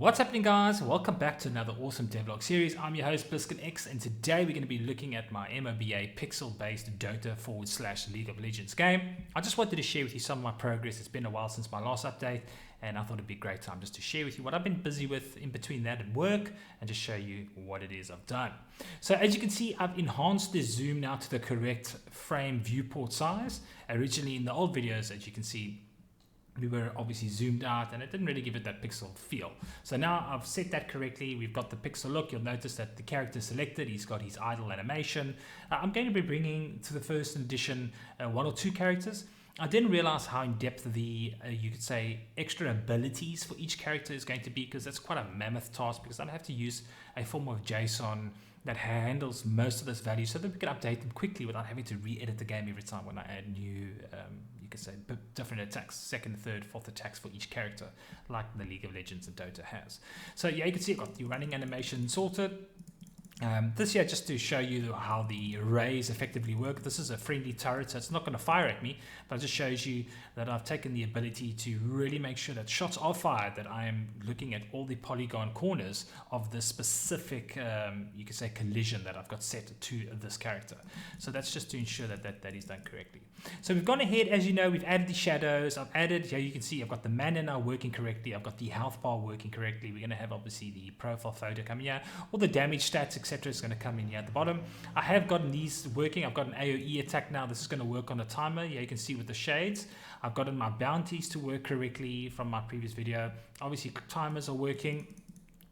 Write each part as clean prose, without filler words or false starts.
What's happening, guys? Welcome back to another awesome devlog series. I'm your host BiscuitX, and today we're going to be looking at my MOBA pixel-based Dota / League of Legends game. I just wanted to share with you some of my progress. It's been a while since my last update, and I thought it'd be a great time just to share with you what I've been busy with in between that and work, and just show you what it is I've done. So as you can see, I've enhanced the zoom now to the correct frame viewport size. Originally in the old videos, as you can see, we were obviously zoomed out and it didn't really give it that pixel feel. So now I've set that correctly. We've got the pixel look. You'll notice that the character selected, he's got his idle animation. I'm going to be bringing to the first edition 1 or 2 characters. I didn't realize how in depth the, you could say, extra abilities for each character is going to be, because that's quite a mammoth task, because I have to use a form of JSON that handles most of this value so that we can update them quickly without having to re-edit the game every time when I add new, you could say, different attacks, second, third, fourth attacks for each character, like the League of Legends and Dota has. So yeah, you can see I've got the running animation sorted. This here, just to show you how the arrays effectively work. This is a friendly turret, so it's not going to fire at me, but it just shows you that I've taken the ability to really make sure that shots are fired, that I am looking at all the polygon corners of the specific, you could say, collision that I've got set to this character. So that's just to ensure that that is done correctly. So we've gone ahead, as you know, we've added the shadows. I've added, here you can see I've got the mana now working correctly. I've got the health bar working correctly. We're going to have obviously the profile photo coming here. All the damage stats, etc. is going to come in here at the bottom. I have gotten these working. I've got an AoE attack now. This is going to work on a timer. Yeah, you can see with the shades. I've gotten my bounties to work correctly from my previous video. Obviously, timers are working.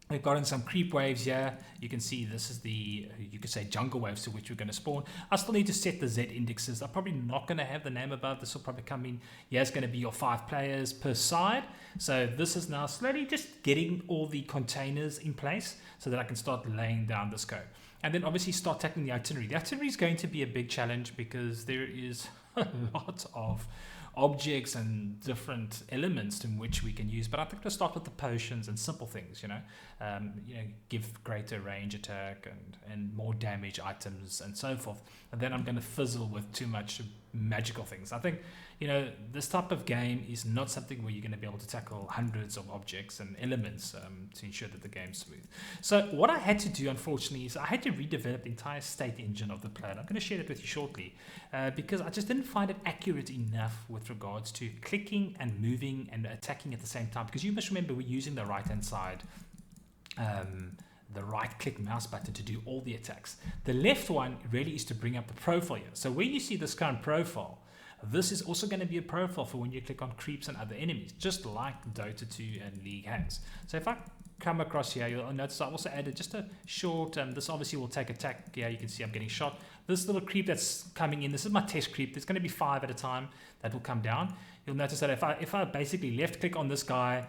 We've gotten some creep waves here. You can see this is the, you could say, jungle waves to which we're going to spawn. I still need to set the Z indexes. I'm probably not going to have the name above. This will probably come in. Yeah, it's going to be your 5 players per side. So this is now slowly just getting all the containers in place so that I can start laying down this code. And then obviously start tackling the itinerary. The itinerary is going to be a big challenge because there is a lot of objects and different elements in which we can use, but I think we'll start with the potions and simple things, you know, give greater range attack and more damage items and so forth. And then I'm going to fizzle with too much magical things. I think, you know, this type of game is not something where you're going to be able to tackle hundreds of objects and elements to ensure that the game's smooth. So what I had to do, unfortunately, is I had to redevelop the entire state engine of the player. I'm going to share that with you shortly because I just didn't find it accurate enough with regards to clicking and moving and attacking at the same time, because you must remember we're using the right hand side, the right click mouse button to do all the attacks. The left one really is to bring up the profile here. So where you see this current profile, this is also going to be a profile for when you click on creeps and other enemies, just like Dota 2 and League has. So if I come across here, you'll notice I also added just a short, this obviously will take attack. Yeah, you can see I'm getting shot. This little creep that's coming in, this is my test creep. There's going to be 5 at a time that will come down. You'll notice that if I basically left click on this guy,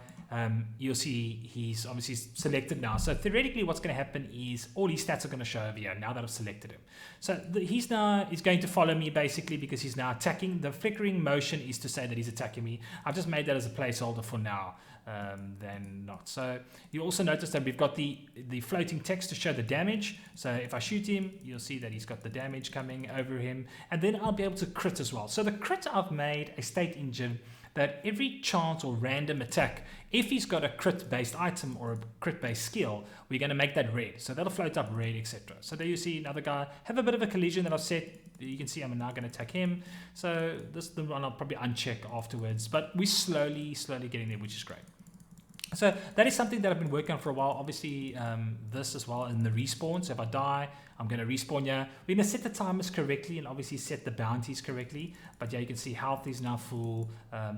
you'll see he's obviously selected now. So theoretically what's going to happen is all his stats are going to show over here now that I've selected him. So he's going to follow me basically because he's now attacking. The flickering motion is to say that he's attacking me. I've just made that as a placeholder for now. Then not. So you also notice that we've got the floating text to show the damage. So if I shoot him, you'll see that he's got the damage coming over him, and then I'll be able to crit as well. So the crit, I've made a state engine that every chance or random attack, if he's got a crit based item or a crit based skill, we're going to make that red. So that'll float up red, etc. So there you see another guy have a bit of a collision that I've set. You can see I'm now going to attack him. So this is the one I'll probably uncheck afterwards, but we're slowly getting there, which is great. So that is something that I've been working on for a while. Obviously, this as well in the respawn. So if I die, I'm going to respawn here. We're going to set the timers correctly and obviously set the bounties correctly. But yeah, you can see health is now full.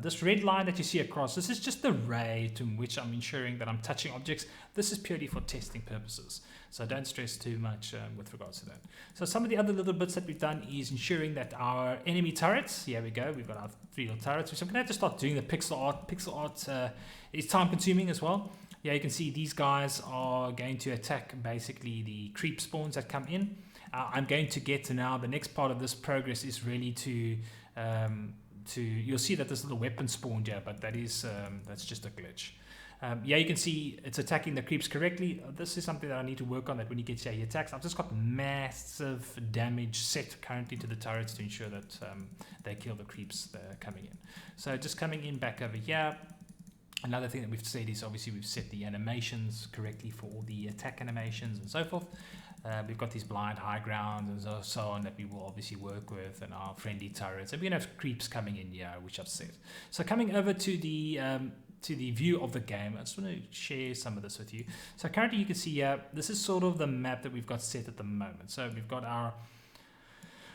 This red line that you see across, this is just the ray to which I'm ensuring that I'm touching objects. This is purely for testing purposes. So don't stress too much with regards to that. So some of the other little bits that we've done is ensuring that our enemy turrets, here we go, we've got our 3 little turrets, which I'm going to have to start doing the pixel art. Pixel art is time consuming as well. Yeah, you can see these guys are going to attack basically the creep spawns that come in. I'm going to get to now, the next part of this progress is really to you'll see that this little weapon spawned here, but that is that's just a glitch. Yeah, you can see it's attacking the creeps correctly. This is something that I need to work on, that when you get here, he attacks. I've just got massive damage set currently to the turrets to ensure that they kill the creeps that are coming in. So just coming in back over here, Another thing that we've said is obviously we've set the animations correctly for all the attack animations and so forth. We've got these blind high grounds and so on that we will obviously work with, and our friendly turrets. And we're going to have creeps coming in here, which I've set. So coming over to the view of the game, I just want to share some of this with you. So currently you can see here, this is sort of the map that we've got set at the moment. So we've got our,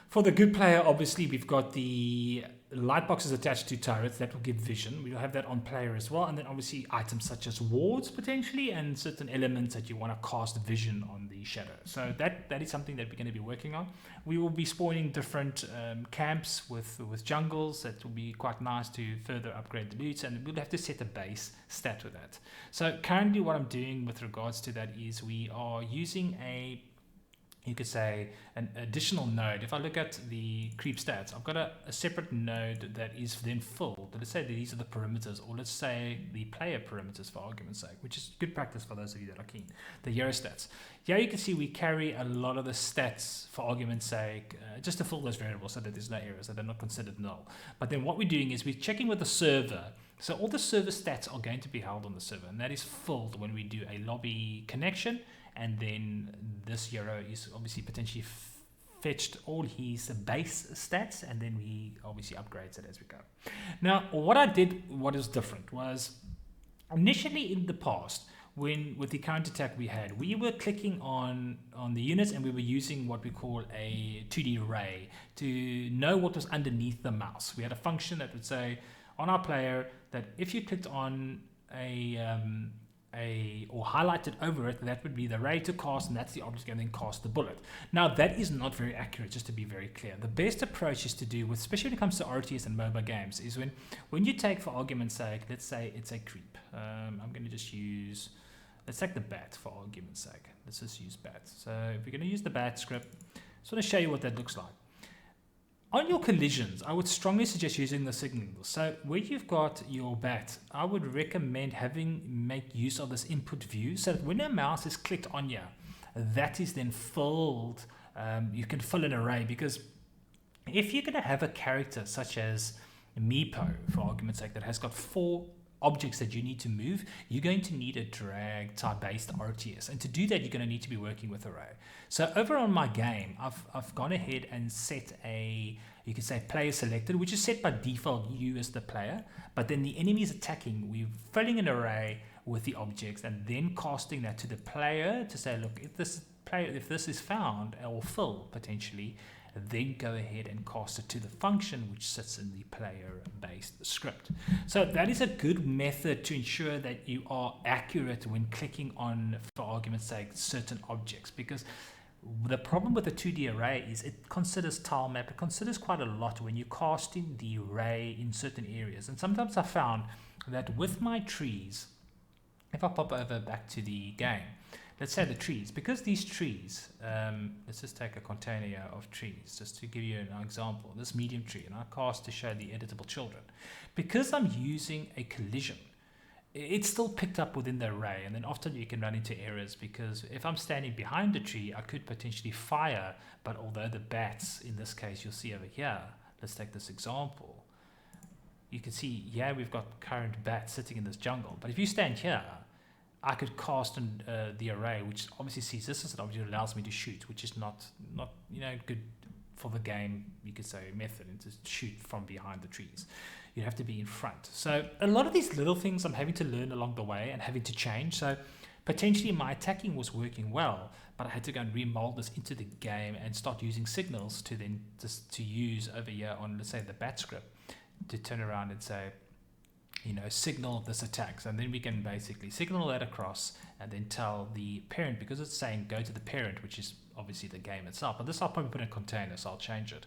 for the good player, obviously we've got the light boxes attached to turrets that will give vision. We'll have that on player as well, and then obviously items such as wards potentially, and certain elements that you want to cast vision on the shadow. So that is something that we're going to be working on. We will be spawning different camps with jungles. That will be quite nice to further upgrade the loot, and we'll have to set a base stat with that. So currently what I'm doing with regards to that is we are using you could say an additional node. If I look at the creep stats, I've got a separate node that is then full. Let's say that these are the perimeters, or let's say the player perimeters for argument's sake, which is good practice for those of you that are keen. The hero stats. Here you can see we carry a lot of the stats for argument's sake, just to fill those variables so that there's no errors, that they're not considered null. But then what we're doing is we're checking with the server. So all the server stats are going to be held on the server, and that is filled when we do a lobby connection. And then this hero is obviously potentially fetched all his base stats, and then he obviously upgrades it as we go. Now, what is different was initially in the past, with the counter attack we had, we were clicking on the units, and we were using what we call a 2D array to know what was underneath the mouse. We had a function that would say on our player that if you clicked on or highlighted over it, that would be the array to cast, and that's the object, and then cast the bullet. Now that is not very accurate, just to be very clear. The best approach is to do with, especially when it comes to RTS and MOBA games, is when you take, for argument's sake, let's say it's a creep. I'm going to just use, let's take the bat for argument's sake. Let's just use bat. So if we're going to use the bat script, I just want to show you what that looks like. On your collisions, I would strongly suggest using the signals. So where you've got your bat, I would recommend make use of this input view, so that when a mouse is clicked on you, that is then filled. You can fill an array, because if you're going to have a character such as Meepo, for argument's sake, that has got 4 objects that you need to move, you're going to need a drag type based RTS, and to do that you're going to need to be working with array. So over on my game, I've gone ahead and set you can say player selected, which is set by default, you as the player, but then the enemy is attacking, we're filling an array with the objects and then casting that to the player to say, look, if this is found or filled potentially, then go ahead and cast it to the function which sits in the player-based script. So that is a good method to ensure that you are accurate when clicking on, for argument's sake, certain objects, because the problem with the 2D array is it considers tile map, it considers quite a lot when you're casting the array in certain areas. And sometimes I found that with my trees, if I pop over back to the game, let's say the trees, because these trees, let's just take a container here of trees, just to give you an example, this medium tree, and I cast to show the editable children. Because I'm using a collision, it's still picked up within the array, and then often you can run into errors, because if I'm standing behind the tree, I could potentially fire, but although the bats, in this case, you'll see over here, let's take this example, you can see, yeah, we've got current bats sitting in this jungle, but if you stand here, I could cast the array, which obviously sees this as an object that allows me to shoot, which is not good for the game, you could say, method, and to shoot from behind the trees. You have to be in front. So a lot of these little things I'm having to learn along the way and having to change. So potentially my attacking was working well, but I had to go and remold this into the game and start using signals to then just to use over here on, let's say, the bat script, to turn around and say, signal this attack. So then we can basically signal that across and then tell the parent, because it's saying go to the parent, which is obviously the game itself. But this I'll probably put in a container, so I'll change it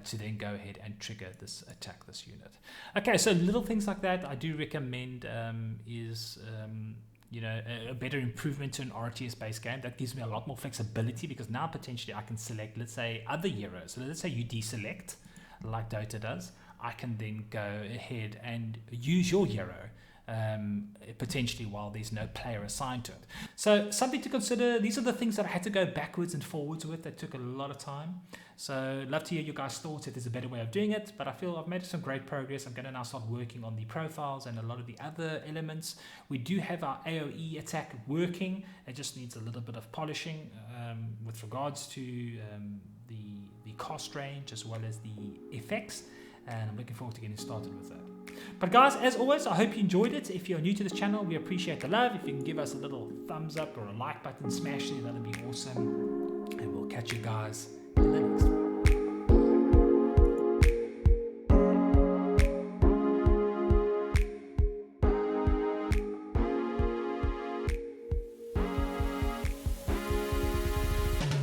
to then go ahead and trigger this attack, this unit. Okay, so little things like that I do recommend is a better improvement to an RTS based game. That gives me a lot more flexibility, because now potentially I can select, let's say, other heroes. So let's say you deselect like Dota does. I can then go ahead and use your hero potentially while there's no player assigned to it. So something to consider. These are the things that I had to go backwards and forwards with that took a lot of time. So love to hear your guys' thoughts if there's a better way of doing it, but I feel I've made some great progress. I'm going to now start working on the profiles and a lot of the other elements. We do have our AoE attack working. It just needs a little bit of polishing with regards to the cost range as well as the effects, and I'm looking forward to getting started with that. But guys, as always, I hope you enjoyed it. If you're new to this channel, we appreciate the love. If you can give us a little thumbs up or a like button, smash it, that'll be awesome. And we'll catch you guys in the next one.